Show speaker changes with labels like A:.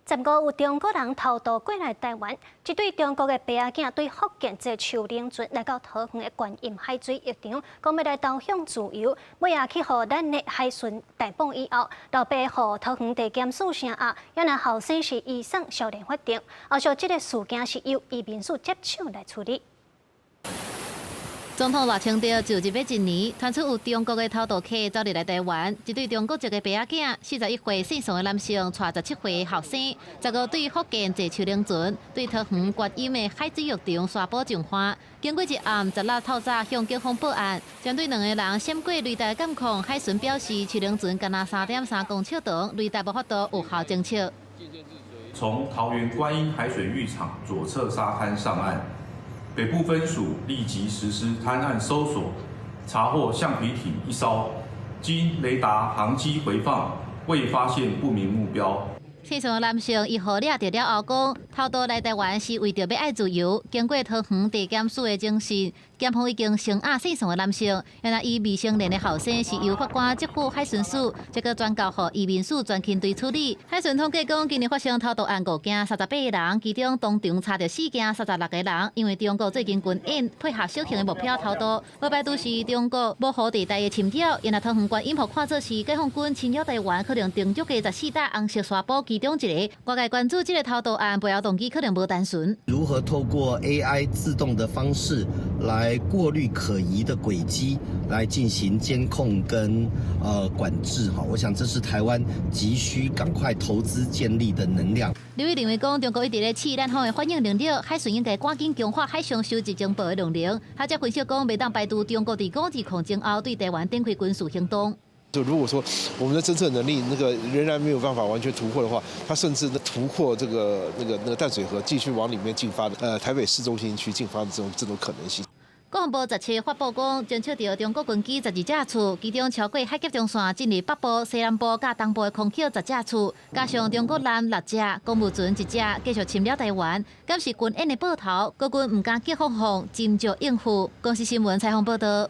A: 15有中国人偷渡过来台湾，一对中国的爸仔囝对福建坐树林船来到桃园的观音海水浴场，讲要来投向自由。尾仔去互咱的海巡逮捕以后，老爸互桃园地检署声押，也那后生是移送少年法庭。后续这个事件是由移民署接手来处理。
B: 总统赖清德就入要一年，传出有中国的偷渡客走入来台湾，一对中国籍的爸仔囝，41岁姓宋的男性，带17岁的后生，15对福建坐树林船，对桃园观音的海水浴场刷保上花。经过一暗，16透早向警方报案，针对2个人闪过雷达监控，海巡表示树林船干那3.3公尺长，雷达无法度有效侦测。
C: 从桃园观音海水浴场左侧沙滩上岸。 北部分署立即实施滩岸搜索，查获橡皮艇1艘，经雷达航机回放，未发现不明目标。
B: 姓宋的男性伊号抓到了后讲，偷渡来台湾是为着要爱自由。经过桃园地检署的侦讯，检方已经声押姓宋的男性，原来伊未成年的后生是由法官接付海巡署，这个转交予移民署专勤队处理。海巡统计讲，今年发生偷渡案5件，38个人，其中当场查到4件，36个人。因为中国最近军演配合小型的目标偷渡，无排除是中国模糊地带的侵扰。原来桃园观音埔看作是解放军侵扰台湾，可能定足的14大红色刷布。 其中一个，外界关注这个偷渡案背后动机可能无单纯。
D: 如何透过 AI 自动的方式来过滤可疑的轨迹，来进行监控跟管制哈？我想这是台湾急需赶快投资建立的能量。
B: 刘毅认为讲，中国一直咧试咱方的反应能力，海巡应该赶紧强化海上收集情报的能力。学者分析讲，未当排除中国伫5日抗争后对台湾展开军事行动。
E: 就如果说我们的侦测能力仍然没有办法完全突破的话，它甚至突破这个淡水河，继续往里面进发的台北市中心区进发的这种可能性。
B: 国防部17日发布讲，侦测到中国军机12架次，其中超过海峡中线进入北部、西南部甲东部的空气10架次，加上中国艦6架、公务船1架，继续侵扰台湾。敢是军演的报头，国军唔敢急放放，斟酌应付。公司新闻采访报道。